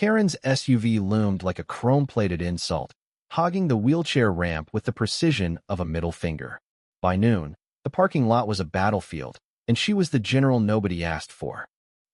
Karen's SUV loomed like a chrome-plated insult, hogging the wheelchair ramp with the precision of a middle finger. By noon, the parking lot was a battlefield, and she was the general nobody asked for.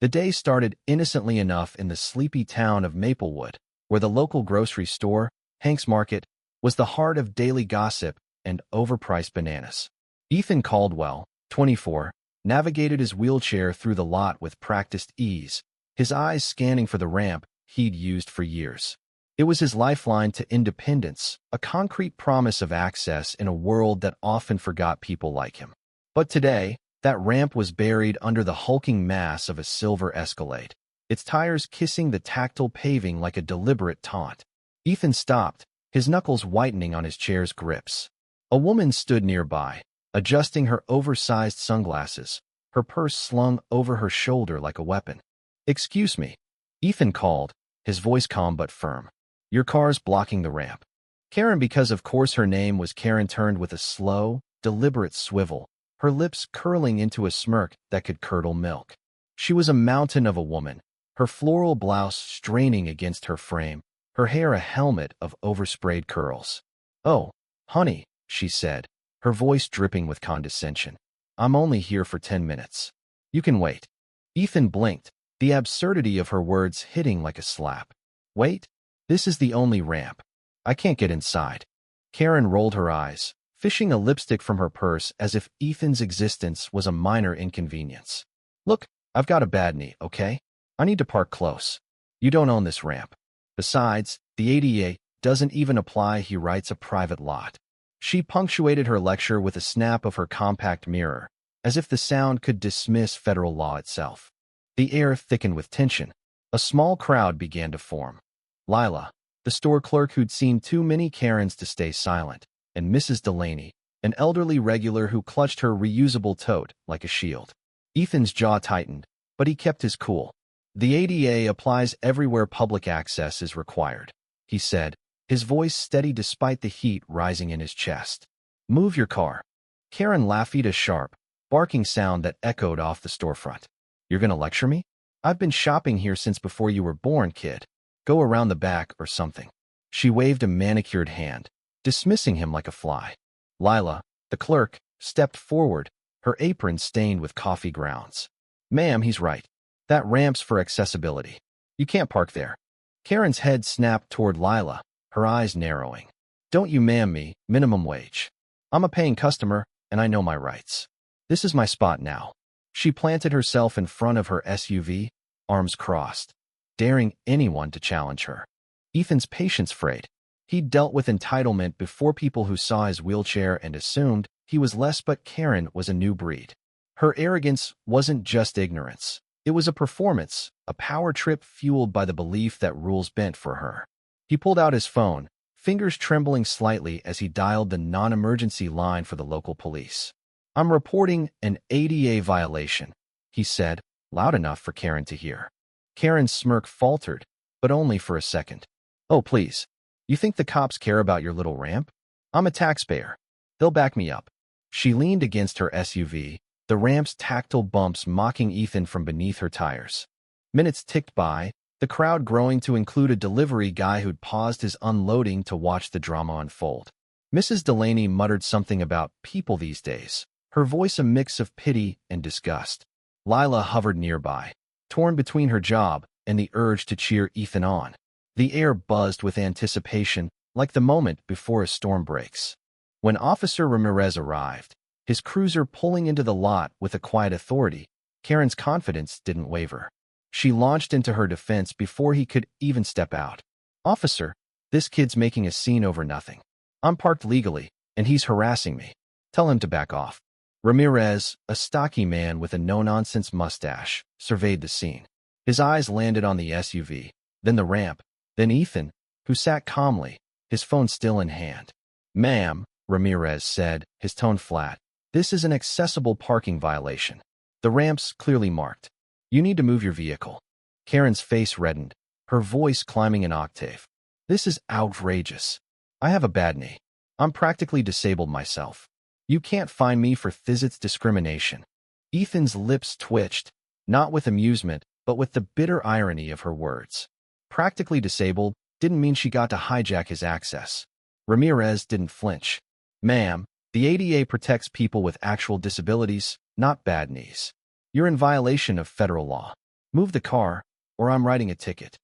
The day started innocently enough in the sleepy town of Maplewood, where the local grocery store, Hank's Market, was the heart of daily gossip and overpriced bananas. Ethan Caldwell, 24, navigated his wheelchair through the lot with practiced ease, his eyes scanning for the ramp he'd used for years. It was his lifeline to independence, a concrete promise of access in a world that often forgot people like him. But today, that ramp was buried under the hulking mass of a silver Escalade, its tires kissing the tactile paving like a deliberate taunt. Ethan stopped, his knuckles whitening on his chair's grips. A woman stood nearby, adjusting her oversized sunglasses, her purse slung over her shoulder like a weapon. "Excuse me," Ethan called, his voice calm but firm. "Your car's blocking the ramp." Karen, because of course her name was Karen, turned with a slow, deliberate swivel, her lips curling into a smirk that could curdle milk. She was a mountain of a woman, her floral blouse straining against her frame, her hair a helmet of oversprayed curls. "Oh, honey," she said, her voice dripping with condescension. "I'm only here for 10 minutes. You can wait." Ethan blinked, the absurdity of her words hitting like a slap. "Wait? This is the only ramp. I can't get inside." Karen rolled her eyes, fishing a lipstick from her purse as if Ethan's existence was a minor inconvenience. "Look, I've got a bad knee, okay? I need to park close. You don't own this ramp. Besides, the ADA doesn't even apply. He writes a private lot." She punctuated her lecture with a snap of her compact mirror, as if the sound could dismiss federal law itself. The air thickened with tension. A small crowd began to form. Lila, the store clerk who'd seen too many Karens to stay silent, and Mrs. Delaney, an elderly regular who clutched her reusable tote like a shield. Ethan's jaw tightened, but he kept his cool. "The ADA applies everywhere public access is required," he said, his voice steady despite the heat rising in his chest. "Move your car." Karen laughed, a sharp, barking sound that echoed off the storefront. "You're gonna lecture me? I've been shopping here since before you were born, kid. Go around the back or something." She waved a manicured hand, dismissing him like a fly. Lila, the clerk, stepped forward, her apron stained with coffee grounds. "Ma'am, he's right. That ramp's for accessibility. You can't park there." Karen's head snapped toward Lila, her eyes narrowing. "Don't you ma'am me, minimum wage. I'm a paying customer, and I know my rights. This is my spot now." She planted herself in front of her SUV, arms crossed, daring anyone to challenge her. Ethan's patience frayed. He'd dealt with entitlement before, people who saw his wheelchair and assumed he was less, but Karen was a new breed. Her arrogance wasn't just ignorance. It was a performance, a power trip fueled by the belief that rules bent for her. He pulled out his phone, fingers trembling slightly as he dialed the non-emergency line for the local police. "I'm reporting an ADA violation," he said, loud enough for Karen to hear. Karen's smirk faltered, but only for a second. "Oh, please. You think the cops care about your little ramp? I'm a taxpayer. They'll back me up." She leaned against her SUV, the ramp's tactile bumps mocking Ethan from beneath her tires. Minutes ticked by, the crowd growing to include a delivery guy who'd paused his unloading to watch the drama unfold. Mrs. Delaney muttered something about people these days, her voice a mix of pity and disgust. Lila hovered nearby, torn between her job and the urge to cheer Ethan on. The air buzzed with anticipation, like the moment before a storm breaks. When Officer Ramirez arrived, his cruiser pulling into the lot with a quiet authority, Karen's confidence didn't waver. She launched into her defense before he could even step out. "Officer, this kid's making a scene over nothing. I'm parked legally, and he's harassing me. Tell him to back off." Ramirez, a stocky man with a no-nonsense mustache, surveyed the scene. His eyes landed on the SUV, then the ramp, then Ethan, who sat calmly, his phone still in hand. "Ma'am," Ramirez said, his tone flat, "this is an accessible parking violation. The ramp's clearly marked. You need to move your vehicle." Karen's face reddened, her voice climbing an octave. "This is outrageous. I have a bad knee. I'm practically disabled myself. You can't fine me for physics discrimination." Ethan's lips twitched, not with amusement, but with the bitter irony of her words. Practically disabled didn't mean she got to hijack his access. Ramirez didn't flinch. Ma'am, the ADA protects people with actual disabilities, not bad knees. You're in violation of federal law. Move the car, or I'm writing a ticket.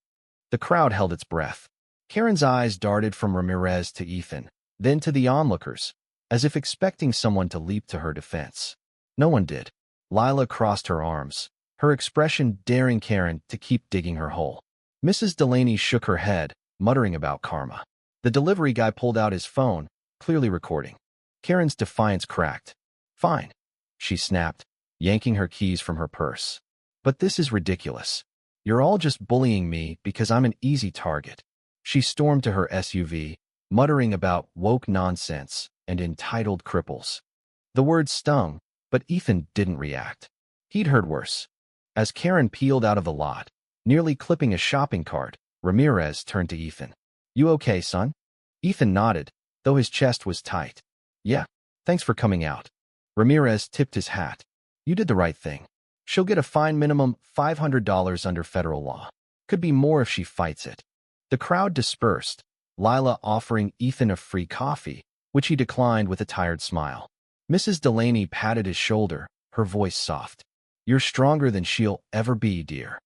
The crowd held its breath. Karen's eyes darted from Ramirez to Ethan, then to the onlookers, as if expecting someone to leap to her defense. No one did. Lila crossed her arms, her expression daring Karen to keep digging her hole. Mrs. Delaney shook her head, muttering about karma. The delivery guy pulled out his phone, clearly recording. Karen's defiance cracked. Fine, she snapped, yanking her keys from her purse. But this is ridiculous. You're all just bullying me because I'm an easy target. She stormed to her SUV, muttering about woke nonsense and entitled cripples. The words stung, but Ethan didn't react. He'd heard worse. As Karen peeled out of the lot, nearly clipping a shopping cart, Ramirez turned to Ethan. You okay, son? Ethan nodded, though his chest was tight. Yeah, thanks for coming out. Ramirez tipped his hat. You did the right thing. She'll get a fine minimum $500 under federal law. Could be more if she fights it. The crowd dispersed, Lila offering Ethan a free coffee, which he declined with a tired smile. Mrs. Delaney patted his shoulder, her voice soft. You're stronger than she'll ever be, dear.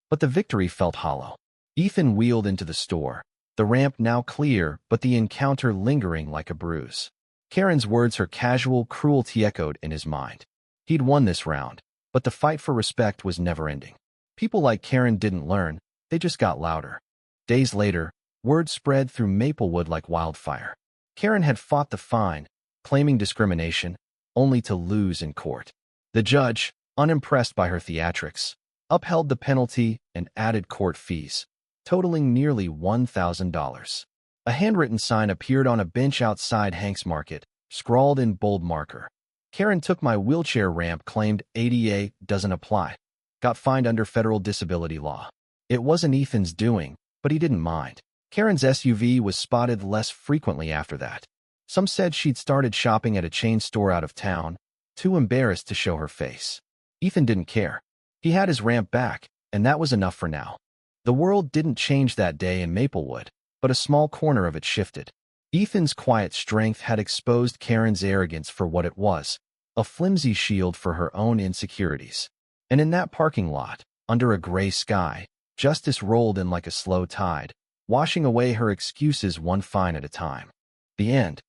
But the victory felt hollow. Ethan wheeled into the store, the ramp now clear but the encounter lingering like a bruise. Karen's words, her casual cruelty echoed in his mind. He'd won this round, but the fight for respect was never ending. People like Karen didn't learn, they just got louder. Days later, word spread through Maplewood like wildfire. Karen had fought the fine, claiming discrimination, only to lose in court. The judge, unimpressed by her theatrics, upheld the penalty and added court fees, totaling nearly $1,000. A handwritten sign appeared on a bench outside Hank's Market, scrawled in bold marker. Karen took my wheelchair ramp, claimed ADA doesn't apply. Got fined under federal disability law. It wasn't Ethan's doing, but he didn't mind. Karen's SUV was spotted less frequently after that. Some said she'd started shopping at a chain store out of town, too embarrassed to show her face. Ethan didn't care. He had his ramp back, and that was enough for now. The world didn't change that day in Maplewood, but a small corner of it shifted. Ethan's quiet strength had exposed Karen's arrogance for what it was, a flimsy shield for her own insecurities. And in that parking lot, under a gray sky, justice rolled in like a slow tide, washing away her excuses one fine at a time. The end.